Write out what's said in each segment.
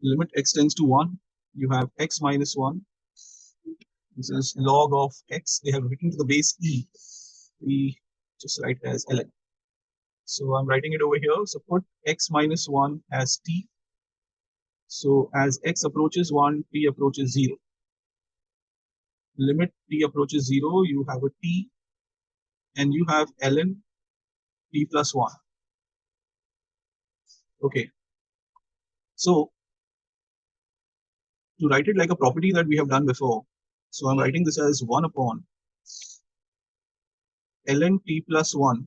limit x tends to 1, you have x minus 1. This is log of x. They have written to the base e. We just write it as ln. So I'm writing it over here. So put x minus 1 as t. So as x approaches 1, t approaches 0. Limit t approaches 0, you have a t, and you have ln t plus 1. Okay. So to write it like a property that we have done before, so I'm writing this as 1 upon ln t plus 1,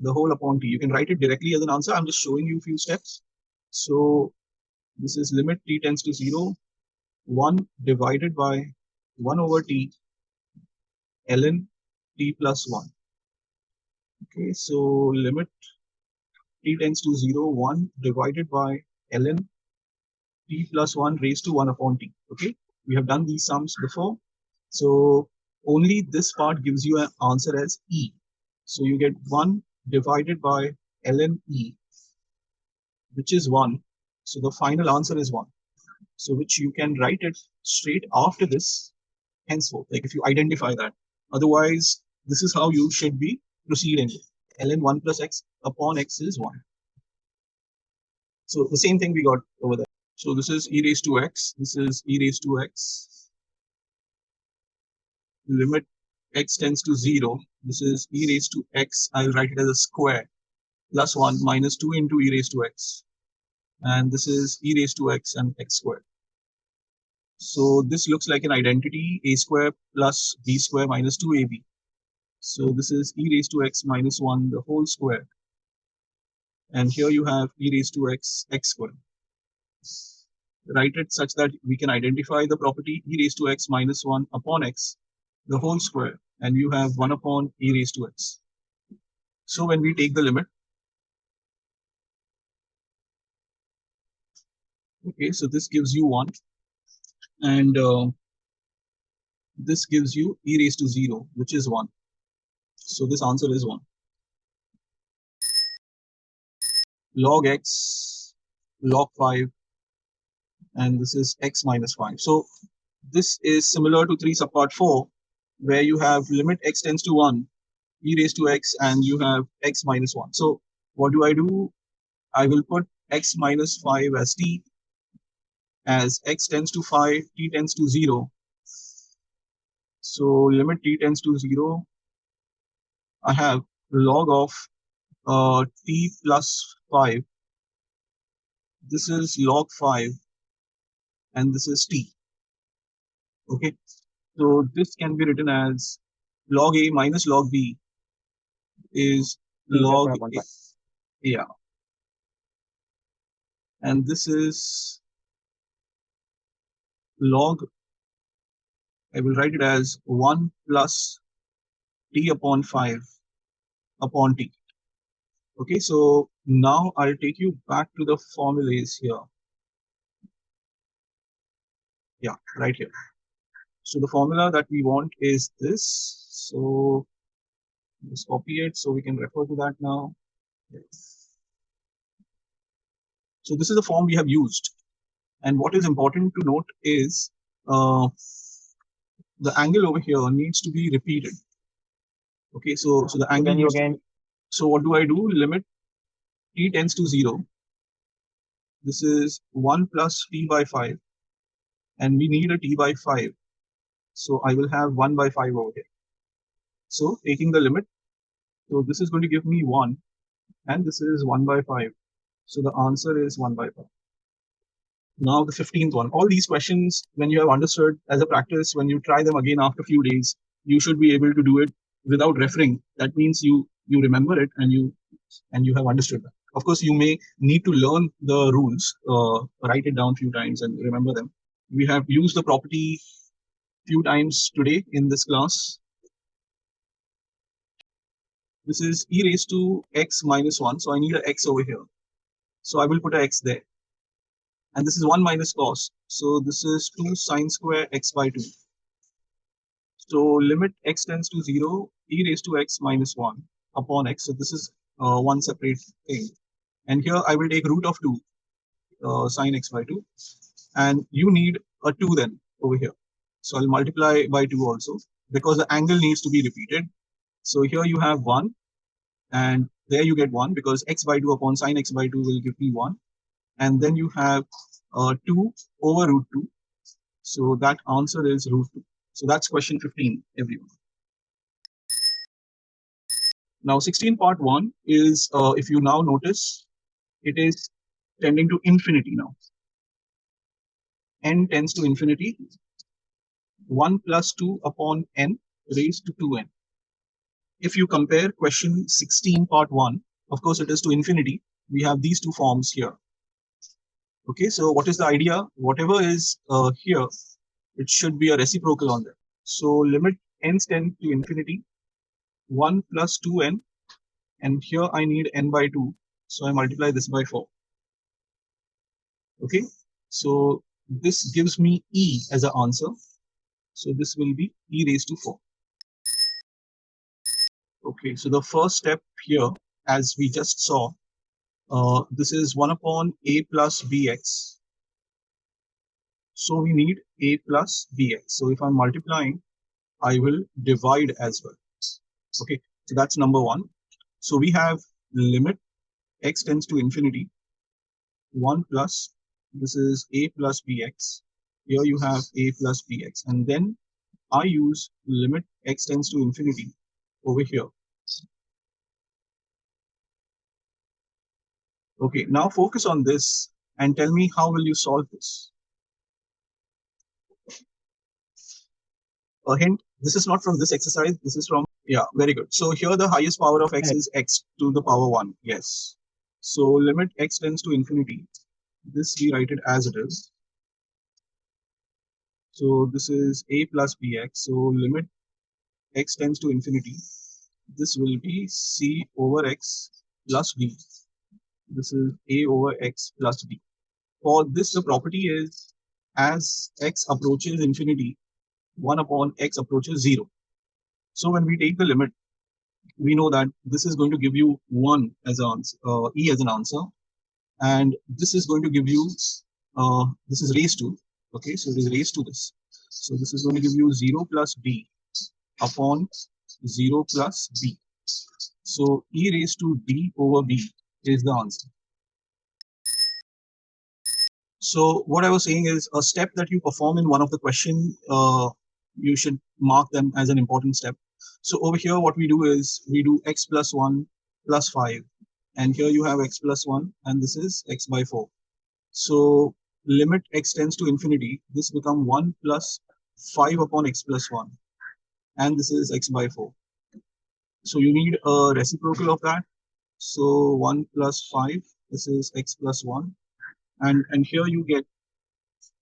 the whole upon t. You can write it directly as an answer. I'm just showing you a few steps. So this is limit t tends to 0, 1 divided by 1 over t ln t plus 1. Okay, so limit t tends to 0, 1 divided by ln t plus 1 raised to 1 upon t. Okay, we have done these sums before. So only this part gives you an answer as e. So you get 1 divided by ln e, which is 1. So the final answer is 1. So which you can write it straight after this henceforth, like if you identify that. Otherwise, this is how you should be proceeding. ln 1 plus x upon x is 1. So the same thing we got over there. So this is e raised to x. This is e raised to x. Limit x tends to 0. This is e raised to x. I'll write it as a square plus 1 minus 2 into e raised to x. And this is e raised to x and x squared. So this looks like an identity, a square plus b square minus 2ab. So this is e raised to x minus 1, the whole square. And here you have e raised to x, x squared. Write it such that we can identify the property e raised to x minus 1 upon x, the whole square. And you have 1 upon e raised to x. So when we take the limit, okay, so this gives you 1. And this gives you e raised to 0, which is 1. So this answer is 1. Log x, log 5, and this is x minus 5. So this is similar to 3 subpart 4, where you have limit x tends to 1, e raised to x, and you have x minus 1. So what do? I will put x minus 5 as t, as x tends to 5, t tends to 0. So limit t tends to 0, I have log of t plus 5. This is log 5, and this is t. Okay, so this can be written as log a minus log b is log a. Yeah, and this is log, I will write it as 1 plus t upon 5 upon t. Okay, so now I'll take you back to the formulas here. Yeah, right here. So the formula that we want is this. So just copy it so we can refer to that now. Yes. So this is the form we have used. And what is important to note is the angle over here needs to be repeated. Okay, so the angle needs to be, so what do? Limit t tends to 0. This is 1 plus t by 5. And we need a t by 5. So I will have 1 by 5 over here. So taking the limit, so this is going to give me 1. And this is 1 by 5. So the answer is 1 by 5. Now the 15th one. All these questions, when you have understood as a practice, when you try them again after a few days, you should be able to do it without referring. That means you remember it and you have understood that. Of course, you may need to learn the rules, write it down a few times and remember them. We have used the property few times today in this class. This is e raised to x minus 1. So I need an x over here. So I will put an x there. And this is 1 minus cos. So this is 2 sine square x by 2. So limit x tends to 0, e raised to x minus 1 upon x. So this is one separate thing. And here I will take root of 2 sine x by 2. and you need a 2 then over here. So I'll multiply by 2 also because the angle needs to be repeated. So here you have 1 and there you get 1 because x by 2 upon sine x by 2 will give me 1. And then you have 2 over root 2. So that answer is root 2. So that's question 15, everyone. Now 16 part 1 is, if you now notice, it is tending to infinity now. N tends to infinity. 1 plus 2 upon n raised to 2n. If you compare question 16 part 1, of course it is to infinity. We have these two forms here. Okay, so what is the idea? Whatever is here, it should be a reciprocal on that. So limit n tends to infinity, 1 plus 2n, and here I need n by 2. So I multiply this by 4. Okay, so this gives me e as an answer. So this will be e raised to 4. Okay, so the first step here, as we just saw, this is 1 upon a plus bx. So we need a plus bx. So if I'm multiplying, I will divide as well. Okay, so that's number 1. So we have limit x tends to infinity, 1 plus, this is a plus bx. Here you have a plus bx. And then I use limit x tends to infinity over here. Okay, now focus on this and tell me how will you solve this. A hint, this is not from this exercise, this is from, yeah, very good. So here the highest power of x is x to the power 1, yes. So limit x tends to infinity, this we write it as it is. So this is a plus bx, so limit x tends to infinity, this will be c over x plus b. This is a over x plus b. For this, the property is as x approaches infinity, 1 upon x approaches 0. So when we take the limit, we know that this is going to give you 1 as an answer, e as an answer, and this is going to give you, this is raised to, okay, so it is raised to this. So this is going to give you 0 plus b upon 0 plus b. So e raised to d over b is the answer. So what I was saying is a step that you perform in one of the question, you should mark them as an important step. So over here, what we do is we do x plus 1 plus 5. And here you have x plus 1 and this is x by 4. So limit x tends to infinity, this become 1 plus 5 upon x plus 1. And this is x by 4. So you need a reciprocal of that. So 1 plus 5, this is x plus 1. And here you get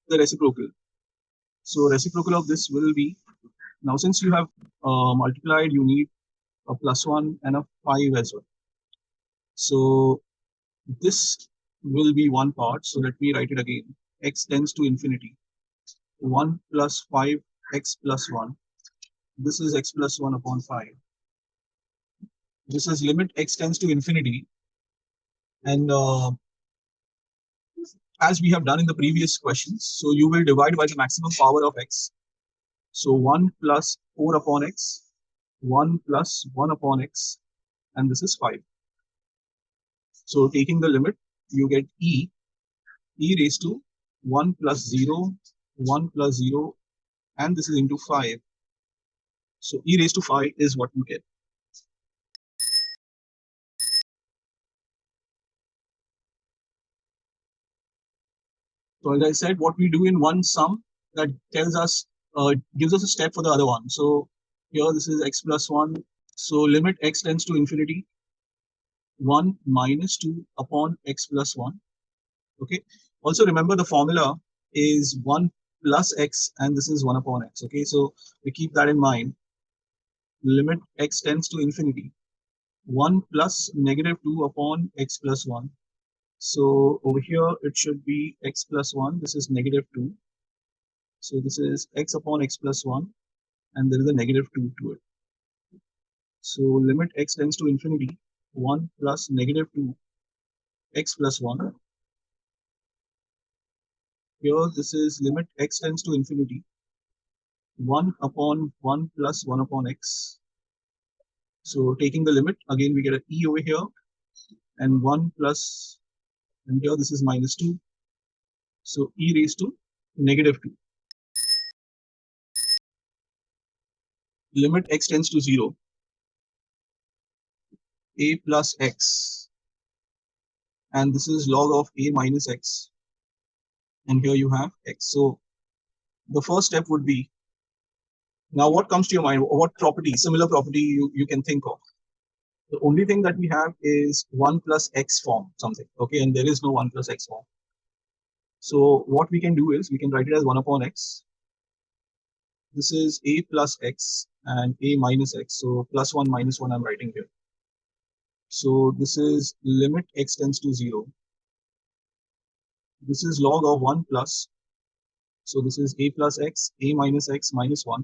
the reciprocal. So reciprocal of this will be, now since you have multiplied, you need a plus 1 and a 5 as well. So this will be one part. So let me write it again. X tends to infinity. 1 plus 5 x plus 1. This is x plus 1 upon 5. This is limit x tends to infinity. And as we have done in the previous questions, so you will divide by the maximum power of x. So 1 plus 4 upon x, 1 plus 1 upon x, and this is 5. So taking the limit, you get e raised to 1 plus 0, 1 plus 0, and this is into 5. So e raised to 5 is what you get. So as I said, what we do in one sum that tells us, gives us a step for the other one. So here this is x plus 1. So limit x tends to infinity, 1 minus 2 upon x plus 1. Okay. Also remember the formula is 1 plus x and this is 1 upon x. Okay. So we keep that in mind. Limit x tends to infinity, 1 plus negative 2 upon x plus 1. So over here it should be x plus 1. This is negative 2. So this is x upon x plus 1 and there is a negative 2 to it. So limit x tends to infinity, 1 plus negative 2 x plus 1. Here, this is limit x tends to infinity. 1 upon 1 plus 1 upon x. So taking the limit, again we get an e over here, and 1 plus, and here this is minus 2. So e raised to negative 2. Limit x tends to 0. A plus x. And this is log of a minus x. And here you have x. So the first step would be, now what comes to your mind? What property, similar property you can think of? The only thing that we have is 1 plus x form, something. Okay, and there is no 1 plus x form. So what we can do is we can write it as 1 upon x. This is a plus x and a minus x. So plus 1 minus 1 I'm writing here. So this is limit x tends to 0. This is log of 1 plus. So this is a plus x, a minus x minus 1.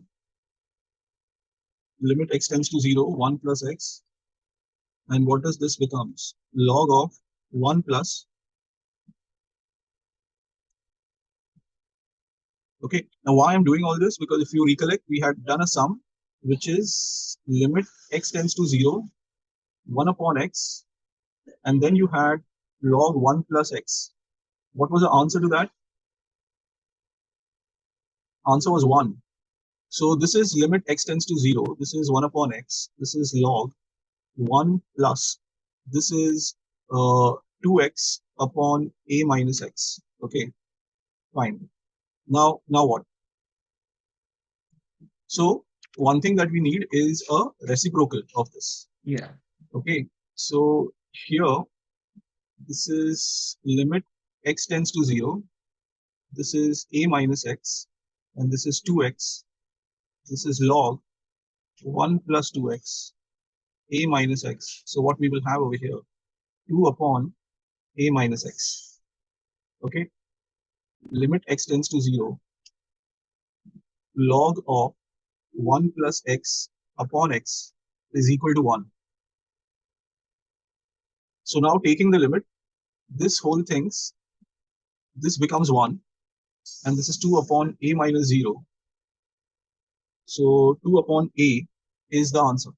Limit x tends to 0, 1 plus x. And what does this becomes? Log of 1 plus. Okay, now why I'm doing all this? Because if you recollect, we had done a sum, which is limit x tends to 0, 1 upon x, and then you had log 1 plus x. What was the answer to that? Answer was 1. So this is limit x tends to 0. This is 1 upon x. This is log 1 plus. This is 2x upon a minus x. Okay, fine. Now what? So one thing that we need is a reciprocal of this. Yeah. Okay, so here, this is limit x tends to 0. This is a minus x, and this is 2x. This is log 1 plus 2x, a minus x. So what we will have over here, 2 upon a minus x. Okay, limit x tends to 0, log of 1 plus x upon x is equal to 1. So now taking the limit, this whole things, this becomes 1, and this is 2 upon a minus 0. So 2 upon a is the answer.